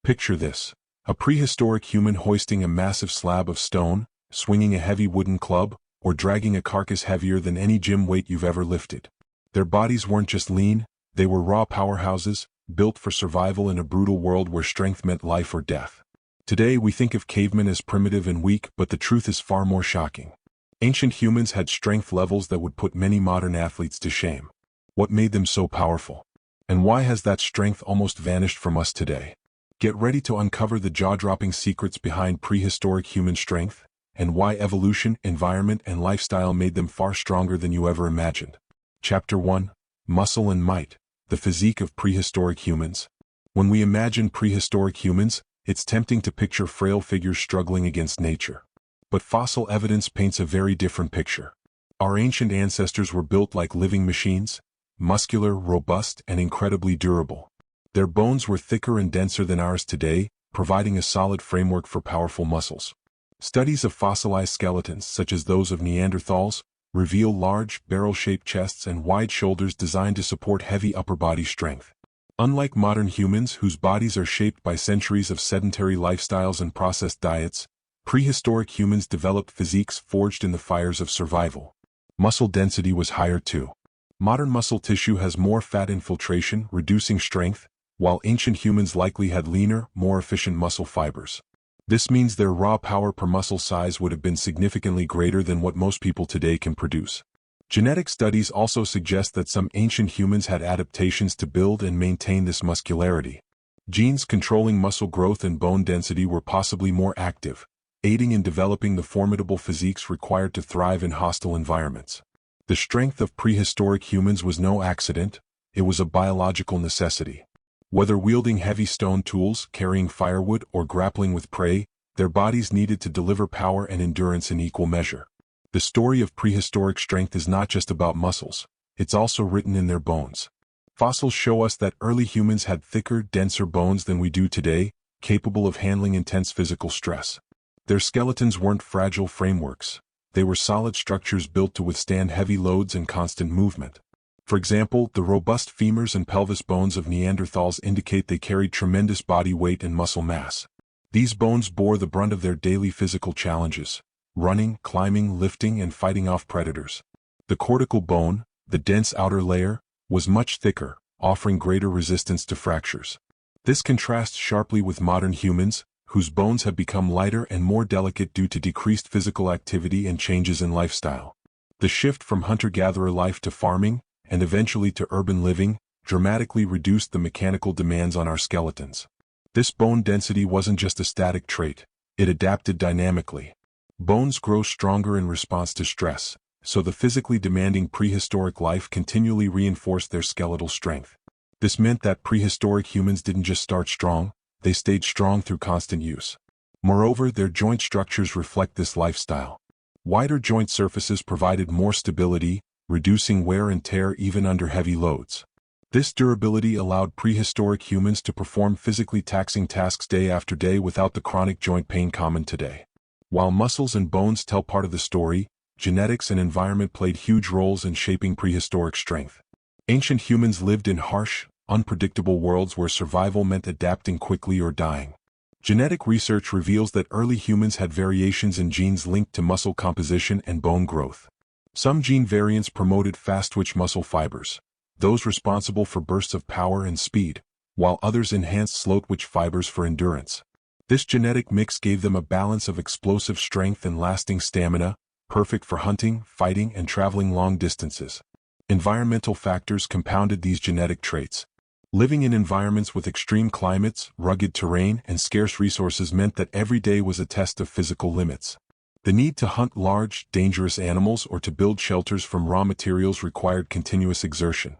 Picture this: a prehistoric human hoisting a massive slab of stone, swinging a heavy wooden club, or dragging a carcass heavier than any gym weight you've ever lifted. Their bodies weren't just lean, they were raw powerhouses, built for survival in a brutal world where strength meant life or death. Today we think of cavemen as primitive and weak, but the truth is far more shocking. Ancient humans had strength levels that would put many modern athletes to shame. What made them so powerful? And why has that strength almost vanished from us today? Get ready to uncover the jaw-dropping secrets behind prehistoric human strength, and why evolution, environment, and lifestyle made them far stronger than you ever imagined. Chapter 1: Muscle and Might, the Physique of Prehistoric Humans. When we imagine prehistoric humans, it's tempting to picture frail figures struggling against nature. But fossil evidence paints a very different picture. Our ancient ancestors were built like living machines, muscular, robust, and incredibly durable. Their bones were thicker and denser than ours today, providing a solid framework for powerful muscles. Studies of fossilized skeletons, such as those of Neanderthals, reveal large, barrel-shaped chests and wide shoulders designed to support heavy upper body strength. Unlike modern humans, whose bodies are shaped by centuries of sedentary lifestyles and processed diets, prehistoric humans developed physiques forged in the fires of survival. Muscle density was higher too. Modern muscle tissue has more fat infiltration, reducing strength, while ancient humans likely had leaner, more efficient muscle fibers. This means their raw power per muscle size would have been significantly greater than what most people today can produce. Genetic studies also suggest that some ancient humans had adaptations to build and maintain this muscularity. Genes controlling muscle growth and bone density were possibly more active, aiding in developing the formidable physiques required to thrive in hostile environments. The strength of prehistoric humans was no accident, it was a biological necessity. Whether wielding heavy stone tools, carrying firewood, or grappling with prey, their bodies needed to deliver power and endurance in equal measure. The story of prehistoric strength is not just about muscles, it's also written in their bones. Fossils show us that early humans had thicker, denser bones than we do today, capable of handling intense physical stress. Their skeletons weren't fragile frameworks, they were solid structures built to withstand heavy loads and constant movement. For example, the robust femurs and pelvis bones of Neanderthals indicate they carried tremendous body weight and muscle mass. These bones bore the brunt of their daily physical challenges: running, climbing, lifting, and fighting off predators. The cortical bone, the dense outer layer, was much thicker, offering greater resistance to fractures. This contrasts sharply with modern humans, whose bones have become lighter and more delicate due to decreased physical activity and changes in lifestyle. The shift from hunter-gatherer life to farming, and eventually to urban living, dramatically reduced the mechanical demands on our skeletons. This bone density wasn't just a static trait, it adapted dynamically. Bones grow stronger in response to stress, so the physically demanding prehistoric life continually reinforced their skeletal strength. This meant that prehistoric humans didn't just start strong, they stayed strong through constant use. Moreover, their joint structures reflect this lifestyle. Wider joint surfaces provided more stability, reducing wear and tear even under heavy loads. This durability allowed prehistoric humans to perform physically taxing tasks day after day without the chronic joint pain common today. While muscles and bones tell part of the story, genetics and environment played huge roles in shaping prehistoric strength. Ancient humans lived in harsh, unpredictable worlds where survival meant adapting quickly or dying. Genetic research reveals that early humans had variations in genes linked to muscle composition and bone growth. Some gene variants promoted fast-twitch muscle fibers, those responsible for bursts of power and speed, while others enhanced slow-twitch fibers for endurance. This genetic mix gave them a balance of explosive strength and lasting stamina, perfect for hunting, fighting, and traveling long distances. Environmental factors compounded these genetic traits. Living in environments with extreme climates, rugged terrain, and scarce resources meant that every day was a test of physical limits. The need to hunt large, dangerous animals or to build shelters from raw materials required continuous exertion.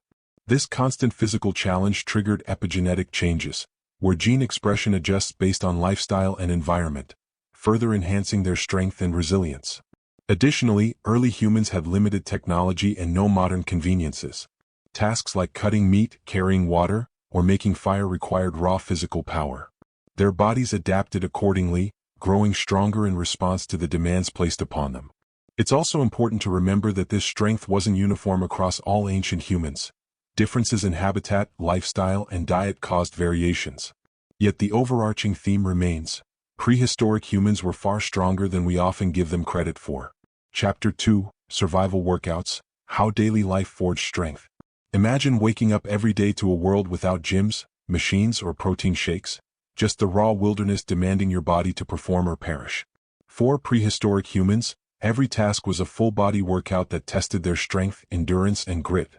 This constant physical challenge triggered epigenetic changes, where gene expression adjusts based on lifestyle and environment, further enhancing their strength and resilience. Additionally, early humans had limited technology and no modern conveniences. Tasks like cutting meat, carrying water, or making fire required raw physical power. Their bodies adapted accordingly, growing stronger in response to the demands placed upon them. It's also important to remember that this strength wasn't uniform across all ancient humans. Differences in habitat, lifestyle, and diet caused variations. Yet the overarching theme remains: prehistoric humans were far stronger than we often give them credit for. Chapter 2: Survival Workouts: How Daily Life Forged Strength. Imagine waking up every day to a world without gyms, machines, or protein shakes, just the raw wilderness demanding your body to perform or perish. For prehistoric humans, every task was a full-body workout that tested their strength, endurance, and grit.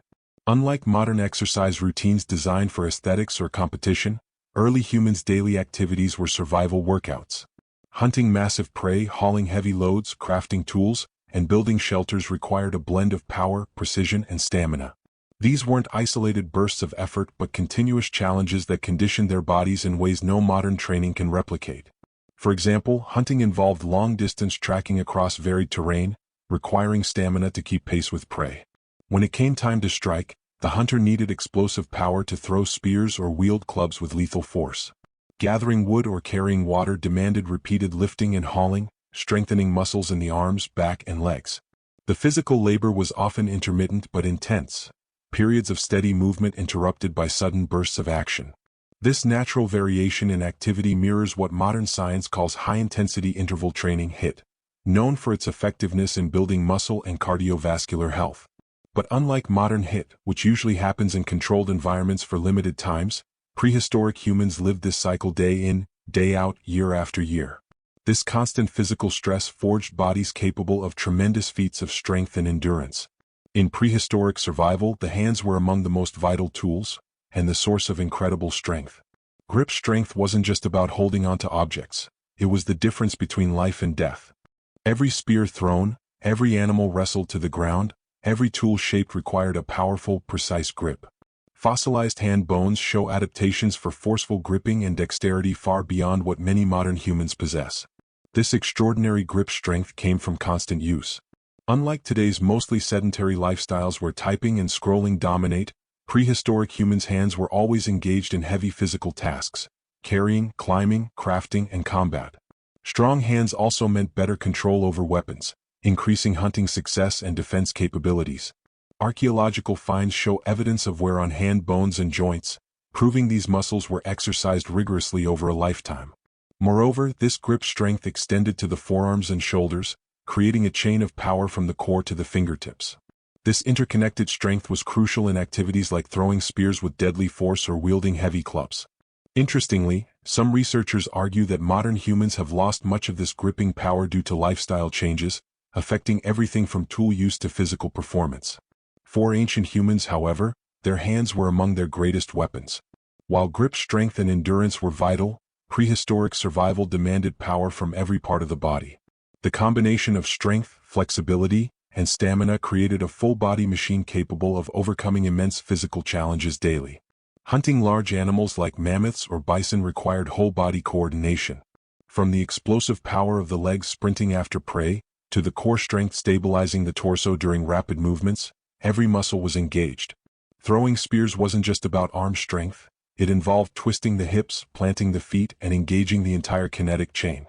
Unlike modern exercise routines designed for aesthetics or competition, early humans' daily activities were survival workouts. Hunting massive prey, hauling heavy loads, crafting tools, and building shelters required a blend of power, precision, and stamina. These weren't isolated bursts of effort but continuous challenges that conditioned their bodies in ways no modern training can replicate. For example, hunting involved long-distance tracking across varied terrain, requiring stamina to keep pace with prey. When it came time to strike, the hunter needed explosive power to throw spears or wield clubs with lethal force. Gathering wood or carrying water demanded repeated lifting and hauling, strengthening muscles in the arms, back, and legs. The physical labor was often intermittent but intense, periods of steady movement interrupted by sudden bursts of action. This natural variation in activity mirrors what modern science calls high-intensity interval training (HIIT), known for its effectiveness in building muscle and cardiovascular health. But unlike modern HIIT, which usually happens in controlled environments for limited times, prehistoric humans lived this cycle day in, day out, year after year. This constant physical stress forged bodies capable of tremendous feats of strength and endurance. In prehistoric survival, the hands were among the most vital tools, and the source of incredible strength. Grip strength wasn't just about holding onto objects, it was the difference between life and death. Every spear thrown, every animal wrestled to the ground, every tool shaped required a powerful, precise grip. Fossilized hand bones show adaptations for forceful gripping and dexterity far beyond what many modern humans possess. This extraordinary grip strength came from constant use. Unlike today's mostly sedentary lifestyles where typing and scrolling dominate, prehistoric humans' hands were always engaged in heavy physical tasks: carrying, climbing, crafting, and combat. Strong hands also meant better control over weapons, increasing hunting success and defense capabilities. Archaeological finds show evidence of wear on hand bones and joints, proving these muscles were exercised rigorously over a lifetime. Moreover, this grip strength extended to the forearms and shoulders, creating a chain of power from the core to the fingertips. This interconnected strength was crucial in activities like throwing spears with deadly force or wielding heavy clubs. Interestingly, some researchers argue that modern humans have lost much of this gripping power due to lifestyle changes, affecting everything from tool use to physical performance. For ancient humans, however, their hands were among their greatest weapons. While grip strength and endurance were vital, prehistoric survival demanded power from every part of the body. The combination of strength, flexibility, and stamina created a full-body machine capable of overcoming immense physical challenges daily. Hunting large animals like mammoths or bison required whole-body coordination. From the explosive power of the legs sprinting after prey, to the core strength stabilizing the torso during rapid movements, every muscle was engaged. Throwing spears wasn't just about arm strength, it involved twisting the hips, planting the feet, and engaging the entire kinetic chain.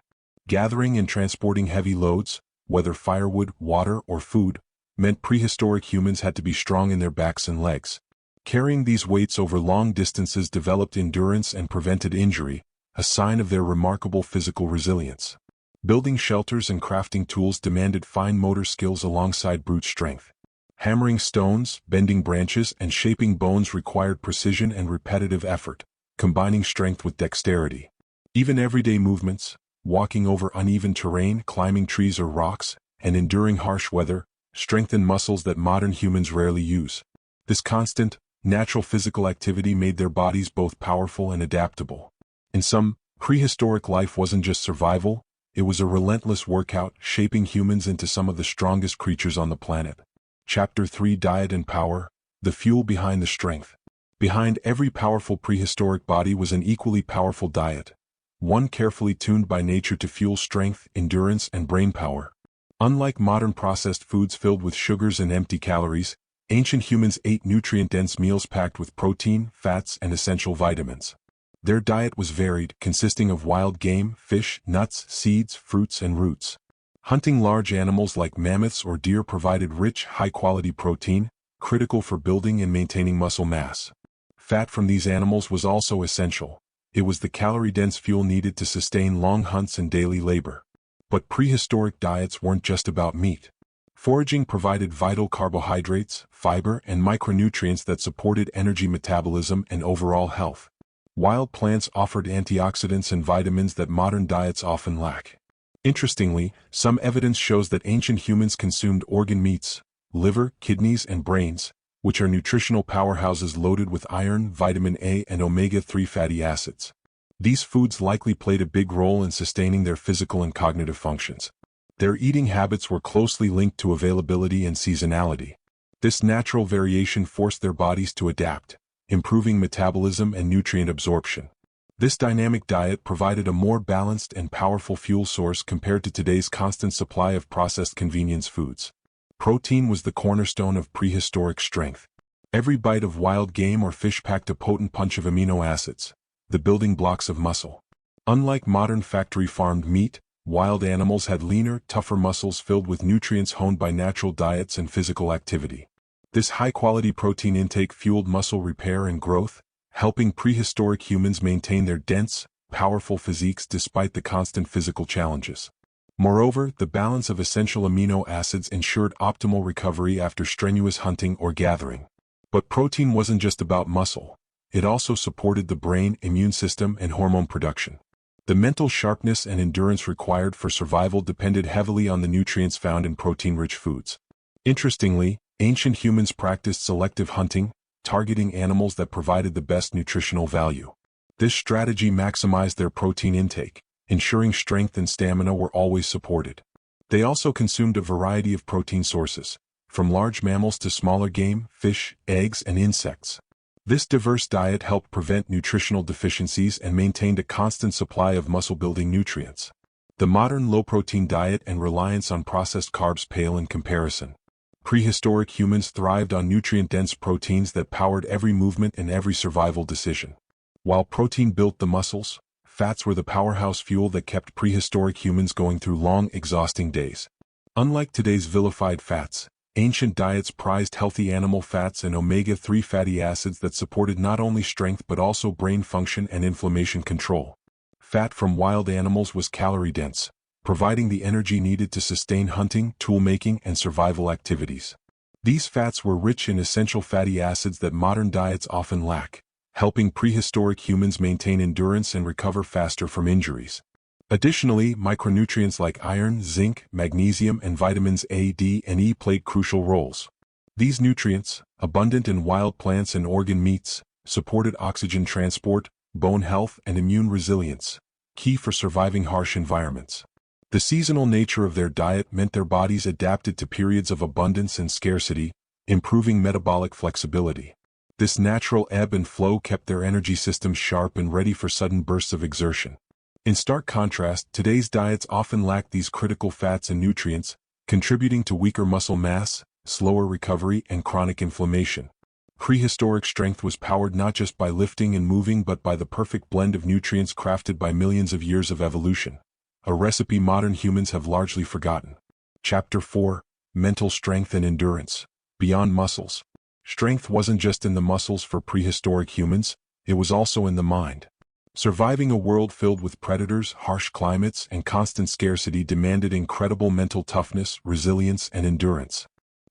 Gathering and transporting heavy loads, whether firewood, water, or food, meant prehistoric humans had to be strong in their backs and legs. Carrying these weights over long distances developed endurance and prevented injury, a sign of their remarkable physical resilience. Building shelters and crafting tools demanded fine motor skills alongside brute strength. Hammering stones, bending branches, and shaping bones required precision and repetitive effort, combining strength with dexterity. Even everyday movements, walking over uneven terrain, climbing trees or rocks, and enduring harsh weather, strengthened muscles that modern humans rarely use. This constant, natural physical activity made their bodies both powerful and adaptable. In sum, prehistoric life wasn't just survival, it was a relentless workout, shaping humans into some of the strongest creatures on the planet. Chapter 3: Diet and Power: The Fuel Behind the Strength. Behind every powerful prehistoric body was an equally powerful diet, one carefully tuned by nature to fuel strength, endurance, and brain power. Unlike modern processed foods filled with sugars and empty calories, ancient humans ate nutrient-dense meals packed with protein, fats, and essential vitamins. Their diet was varied, consisting of wild game, fish, nuts, seeds, fruits, and roots. Hunting large animals like mammoths or deer provided rich, high-quality protein, critical for building and maintaining muscle mass. Fat from these animals was also essential, It was the calorie-dense fuel needed to sustain long hunts and daily labor. But prehistoric diets weren't just about meat. Foraging provided vital carbohydrates, fiber, and micronutrients that supported energy metabolism and overall health. Wild plants offered antioxidants and vitamins that modern diets often lack. Interestingly, some evidence shows that ancient humans consumed organ meats, liver, kidneys, and brains, which are nutritional powerhouses loaded with iron, vitamin A, and omega-3 fatty acids. These foods likely played a big role in sustaining their physical and cognitive functions. Their eating habits were closely linked to availability and seasonality. This natural variation forced their bodies to adapt, improving metabolism and nutrient absorption. This dynamic diet provided a more balanced and powerful fuel source compared to today's constant supply of processed convenience foods. Protein was the cornerstone of prehistoric strength. Every bite of wild game or fish packed a potent punch of amino acids, the building blocks of muscle. Unlike modern factory-farmed meat, wild animals had leaner, tougher muscles filled with nutrients honed by natural diets and physical activity. This high-quality protein intake fueled muscle repair and growth, helping prehistoric humans maintain their dense, powerful physiques despite the constant physical challenges. Moreover, the balance of essential amino acids ensured optimal recovery after strenuous hunting or gathering. But protein wasn't just about muscle. It also supported the brain, immune system, and hormone production. The mental sharpness and endurance required for survival depended heavily on the nutrients found in protein-rich foods. Interestingly, ancient humans practiced selective hunting, targeting animals that provided the best nutritional value. This strategy maximized their protein intake, ensuring strength and stamina were always supported. They also consumed a variety of protein sources, from large mammals to smaller game, fish, eggs, and insects. This diverse diet helped prevent nutritional deficiencies and maintained a constant supply of muscle-building nutrients. The modern low-protein diet and reliance on processed carbs pale in comparison. Prehistoric humans thrived on nutrient-dense proteins that powered every movement and every survival decision. While protein built the muscles, fats were the powerhouse fuel that kept prehistoric humans going through long, exhausting days. Unlike today's vilified fats, ancient diets prized healthy animal fats and omega-3 fatty acids that supported not only strength but also brain function and inflammation control. Fat from wild animals was calorie-dense, providing the energy needed to sustain hunting, tool-making, and survival activities. These fats were rich in essential fatty acids that modern diets often lack, helping prehistoric humans maintain endurance and recover faster from injuries. Additionally, micronutrients like iron, zinc, magnesium, and vitamins A, D, and E played crucial roles. These nutrients, abundant in wild plants and organ meats, supported oxygen transport, bone health, and immune resilience, key for surviving harsh environments. The seasonal nature of their diet meant their bodies adapted to periods of abundance and scarcity, improving metabolic flexibility. This natural ebb and flow kept their energy systems sharp and ready for sudden bursts of exertion. In stark contrast, today's diets often lack these critical fats and nutrients, contributing to weaker muscle mass, slower recovery, and chronic inflammation. Prehistoric strength was powered not just by lifting and moving but by the perfect blend of nutrients crafted by millions of years of evolution, a recipe modern humans have largely forgotten. Chapter 4: Mental Strength and Endurance. Beyond muscles. Strength wasn't just in the muscles for prehistoric humans, it was also in the mind. Surviving a world filled with predators, harsh climates, and constant scarcity demanded incredible mental toughness, resilience, and endurance.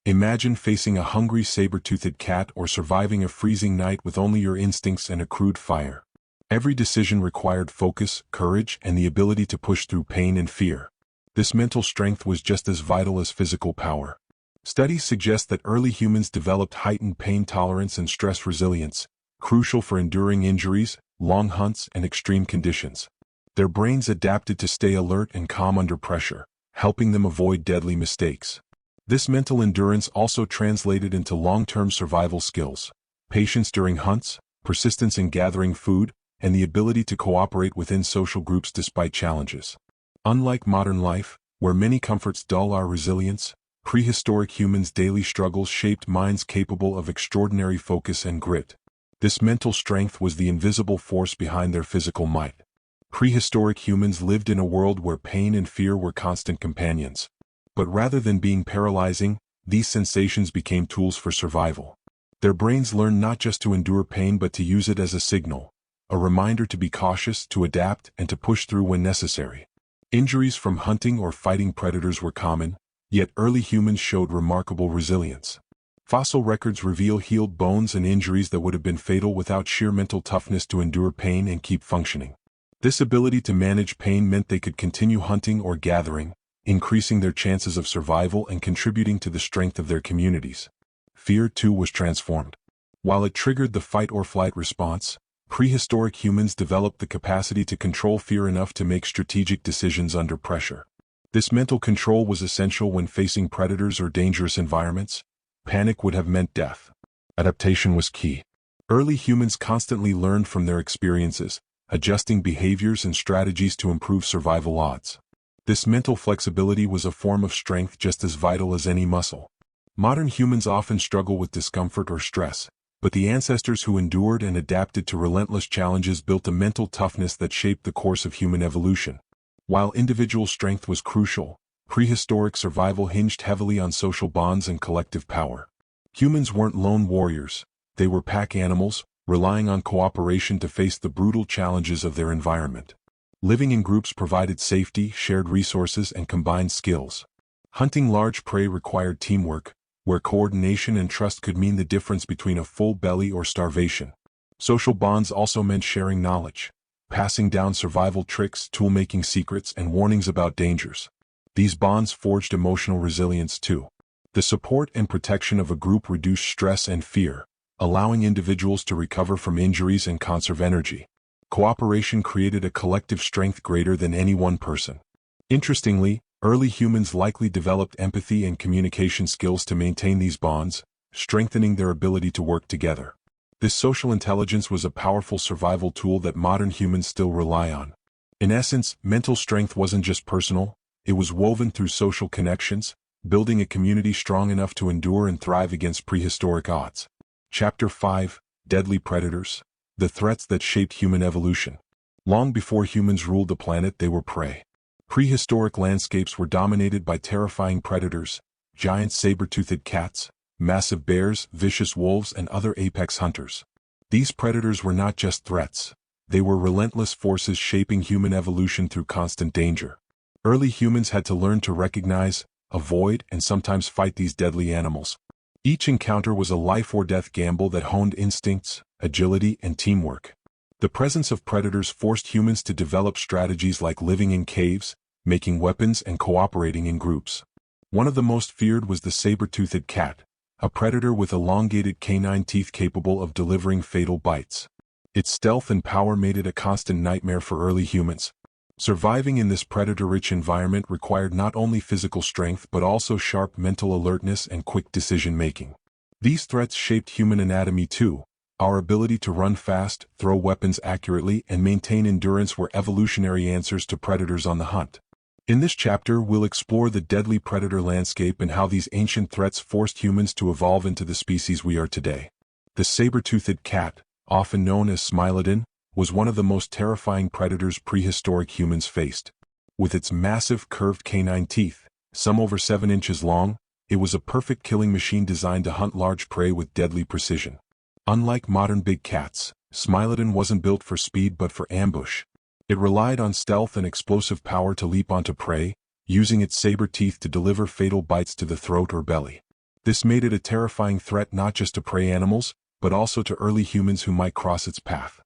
Imagine facing a hungry saber-toothed cat or surviving a freezing night with only your instincts and a crude fire. Every decision required focus, courage, and the ability to push through pain and fear. This mental strength was just as vital as physical power. Studies suggest that early humans developed heightened pain tolerance and stress resilience, crucial for enduring injuries, long hunts, and extreme conditions. Their brains adapted to stay alert and calm under pressure, helping them avoid deadly mistakes. This mental endurance also translated into long-term survival skills, patience during hunts, persistence in gathering food, and the ability to cooperate within social groups despite challenges. Unlike modern life, where many comforts dull our resilience, prehistoric humans' daily struggles shaped minds capable of extraordinary focus and grit. This mental strength was the invisible force behind their physical might. Prehistoric humans lived in a world where pain and fear were constant companions. But rather than being paralyzing, these sensations became tools for survival. Their brains learned not just to endure pain but to use it as a signal, a reminder to be cautious, to adapt, and to push through when necessary. Injuries from hunting or fighting predators were common, yet early humans showed remarkable resilience. Fossil records reveal healed bones and injuries that would have been fatal without sheer mental toughness to endure pain and keep functioning. This ability to manage pain meant they could continue hunting or gathering, increasing their chances of survival and contributing to the strength of their communities. Fear, too, was transformed. While it triggered the fight-or-flight response, prehistoric humans developed the capacity to control fear enough to make strategic decisions under pressure. This mental control was essential when facing predators or dangerous environments. Panic would have meant death. Adaptation was key. Early humans constantly learned from their experiences, adjusting behaviors and strategies to improve survival odds. This mental flexibility was a form of strength just as vital as any muscle. Modern humans often struggle with discomfort or stress, but the ancestors who endured and adapted to relentless challenges built a mental toughness that shaped the course of human evolution. While individual strength was crucial, prehistoric survival hinged heavily on social bonds and collective power. Humans weren't lone warriors, they were pack animals, relying on cooperation to face the brutal challenges of their environment. Living in groups provided safety, shared resources, and combined skills. Hunting large prey required teamwork, where coordination and trust could mean the difference between a full belly or starvation. Social bonds also meant sharing knowledge, passing down survival tricks, tool-making secrets, and warnings about dangers. These bonds forged emotional resilience too. The support and protection of a group reduced stress and fear, allowing individuals to recover from injuries and conserve energy. Cooperation created a collective strength greater than any one person. Interestingly, early humans likely developed empathy and communication skills to maintain these bonds, strengthening their ability to work together. This social intelligence was a powerful survival tool that modern humans still rely on. In essence, mental strength wasn't just personal, it was woven through social connections, building a community strong enough to endure and thrive against prehistoric odds. Chapter 5: Deadly Predators. The threats that shaped human evolution. Long before humans ruled the planet, they were prey. Prehistoric landscapes were dominated by terrifying predators, giant saber-toothed cats, massive bears, vicious wolves, and other apex hunters. These predators were not just threats, they were relentless forces shaping human evolution through constant danger. Early humans had to learn to recognize, avoid, and sometimes fight these deadly animals. Each encounter was a life-or-death gamble that honed instincts, agility, and teamwork. The presence of predators forced humans to develop strategies like living in caves, making weapons, and cooperating in groups. One of the most feared was the saber-toothed cat, a predator with elongated canine teeth capable of delivering fatal bites. Its stealth and power made it a constant nightmare for early humans. Surviving in this predator-rich environment required not only physical strength but also sharp mental alertness and quick decision-making. These threats shaped human anatomy too. Our ability to run fast, throw weapons accurately, and maintain endurance were evolutionary answers to predators on the hunt. In this chapter, we'll explore the deadly predator landscape and how these ancient threats forced humans to evolve into the species we are today. The saber-toothed cat, often known as Smilodon, was one of the most terrifying predators prehistoric humans faced. With its massive curved canine teeth, some over 7 inches long, it was a perfect killing machine designed to hunt large prey with deadly precision. Unlike modern big cats, Smilodon wasn't built for speed but for ambush. It relied on stealth and explosive power to leap onto prey, using its saber teeth to deliver fatal bites to the throat or belly. This made it a terrifying threat not just to prey animals, but also to early humans who might cross its path.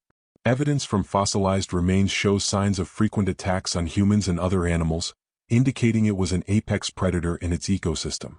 Evidence from fossilized remains shows signs of frequent attacks on humans and other animals, indicating it was an apex predator in its ecosystem.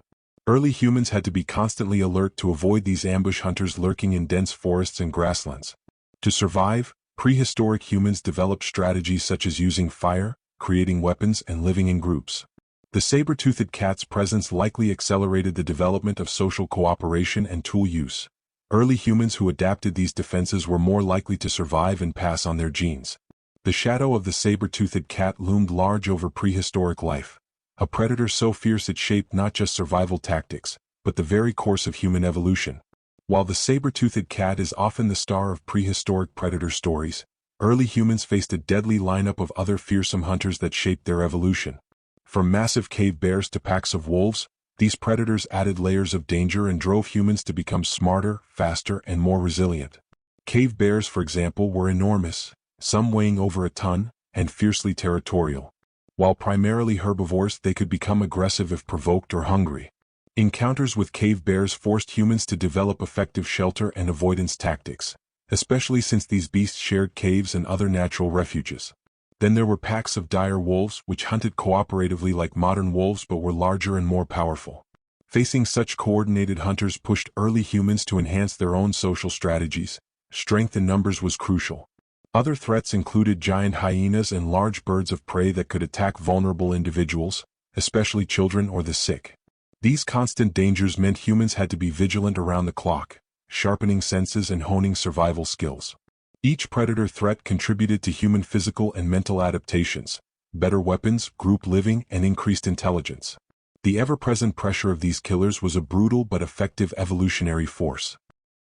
Early humans had to be constantly alert to avoid these ambush hunters lurking in dense forests and grasslands. To survive, prehistoric humans developed strategies such as using fire, creating weapons, and living in groups. The saber-toothed cat's presence likely accelerated the development of social cooperation and tool use. Early humans who adapted these defenses were more likely to survive and pass on their genes. The shadow of the saber-toothed cat loomed large over prehistoric life, a predator so fierce it shaped not just survival tactics, but the very course of human evolution. While the saber-toothed cat is often the star of prehistoric predator stories, early humans faced a deadly lineup of other fearsome hunters that shaped their evolution. From massive cave bears to packs of wolves, these predators added layers of danger and drove humans to become smarter, faster, and more resilient. Cave bears, for example, were enormous, some weighing over a ton, and fiercely territorial. While primarily herbivores, they could become aggressive if provoked or hungry. Encounters with cave bears forced humans to develop effective shelter and avoidance tactics, especially since these beasts shared caves and other natural refuges. Then there were packs of dire wolves which hunted cooperatively like modern wolves but were larger and more powerful. Facing such coordinated hunters pushed early humans to enhance their own social strategies. Strength in numbers was crucial. Other threats included giant hyenas and large birds of prey that could attack vulnerable individuals, especially children or the sick. These constant dangers meant humans had to be vigilant around the clock, sharpening senses and honing survival skills. Each predator threat contributed to human physical and mental adaptations, better weapons, group living, and increased intelligence. The ever-present pressure of these killers was a brutal but effective evolutionary force.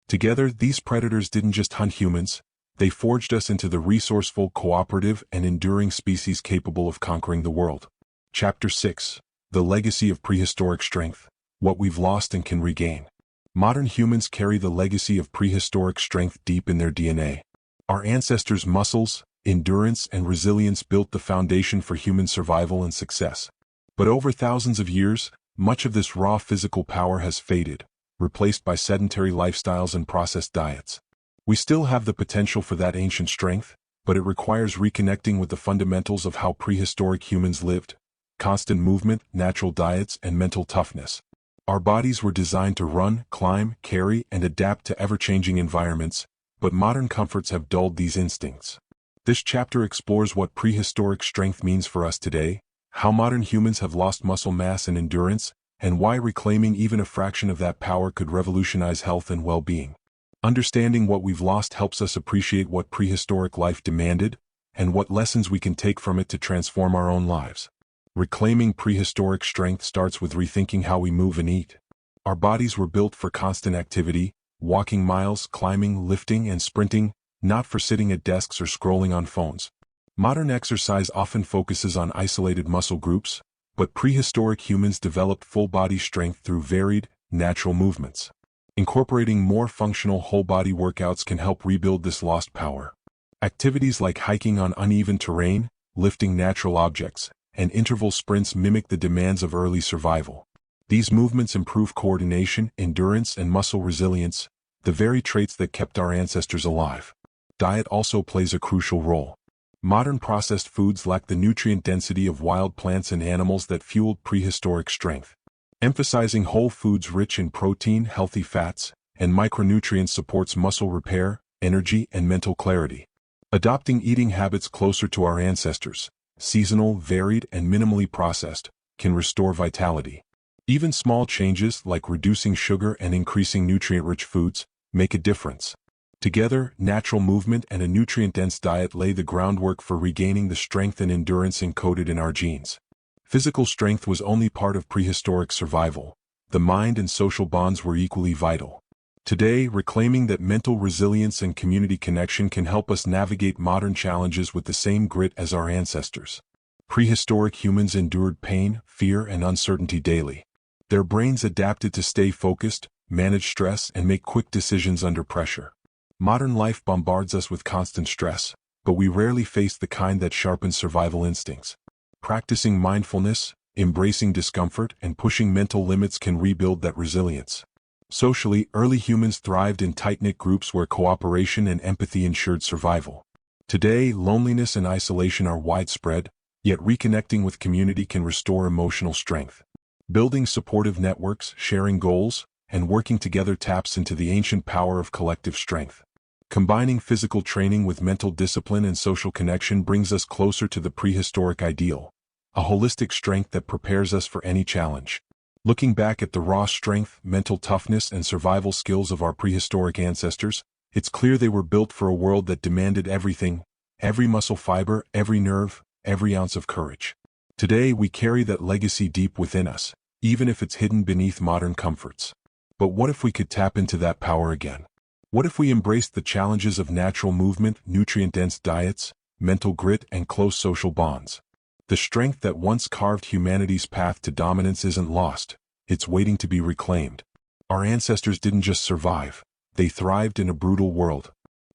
Together, these predators didn't just hunt humans, they forged us into the resourceful, cooperative, and enduring species capable of conquering the world. Chapter 6. The Legacy of Prehistoric Strength, What We've Lost and Can Regain. Modern humans carry the legacy of prehistoric strength deep in their DNA. Our ancestors' muscles, endurance, and resilience built the foundation for human survival and success. But over thousands of years, much of this raw physical power has faded, replaced by sedentary lifestyles and processed diets. We still have the potential for that ancient strength, but it requires reconnecting with the fundamentals of how prehistoric humans lived: constant movement, natural diets, and mental toughness. Our bodies were designed to run, climb, carry, and adapt to ever-changing environments, but modern comforts have dulled these instincts. This chapter explores what prehistoric strength means for us today, how modern humans have lost muscle mass and endurance, and why reclaiming even a fraction of that power could revolutionize health and well-being. Understanding what we've lost helps us appreciate what prehistoric life demanded, and what lessons we can take from it to transform our own lives. Reclaiming prehistoric strength starts with rethinking how we move and eat. Our bodies were built for constant activity, walking miles, climbing, lifting, and sprinting, not for sitting at desks or scrolling on phones. Modern exercise often focuses on isolated muscle groups, but prehistoric humans developed full-body strength through varied, natural movements. Incorporating more functional whole-body workouts can help rebuild this lost power. Activities like hiking on uneven terrain, lifting natural objects, and interval sprints mimic the demands of early survival. These movements improve coordination, endurance, and muscle resilience, the very traits that kept our ancestors alive. Diet also plays a crucial role. Modern processed foods lack the nutrient density of wild plants and animals that fueled prehistoric strength. Emphasizing whole foods rich in protein, healthy fats, and micronutrients supports muscle repair, energy, and mental clarity. Adopting eating habits closer to our ancestors, seasonal, varied, and minimally processed, can restore vitality. Even small changes like reducing sugar and increasing nutrient-rich foods make a difference. Together, natural movement and a nutrient-dense diet lay the groundwork for regaining the strength and endurance encoded in our genes. Physical strength was only part of prehistoric survival. The mind and social bonds were equally vital. Today, reclaiming that mental resilience and community connection can help us navigate modern challenges with the same grit as our ancestors. Prehistoric humans endured pain, fear, and uncertainty daily. Their brains adapted to stay focused, manage stress, and make quick decisions under pressure. Modern life bombards us with constant stress, but we rarely face the kind that sharpens survival instincts. Practicing mindfulness, embracing discomfort, and pushing mental limits can rebuild that resilience. Socially, early humans thrived in tight-knit groups where cooperation and empathy ensured survival. Today, loneliness and isolation are widespread, yet reconnecting with community can restore emotional strength. Building supportive networks, sharing goals, and working together taps into the ancient power of collective strength. Combining physical training with mental discipline and social connection brings us closer to the prehistoric ideal, a holistic strength that prepares us for any challenge. Looking back at the raw strength, mental toughness, and survival skills of our prehistoric ancestors, it's clear they were built for a world that demanded everything: every muscle fiber, every nerve, every ounce of courage. Today, we carry that legacy deep within us, even if it's hidden beneath modern comforts. But what if we could tap into that power again? What if we embraced the challenges of natural movement, nutrient-dense diets, mental grit, and close social bonds? The strength that once carved humanity's path to dominance isn't lost, it's waiting to be reclaimed. Our ancestors didn't just survive, they thrived in a brutal world.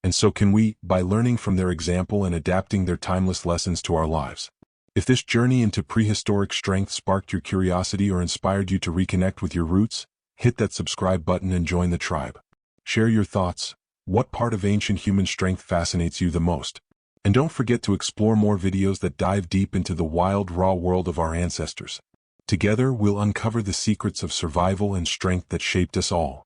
And so can we, by learning from their example and adapting their timeless lessons to our lives. If this journey into prehistoric strength sparked your curiosity or inspired you to reconnect with your roots, hit that subscribe button and join the tribe. Share your thoughts. What part of ancient human strength fascinates you the most? And don't forget to explore more videos that dive deep into the wild, raw world of our ancestors. Together, we'll uncover the secrets of survival and strength that shaped us all.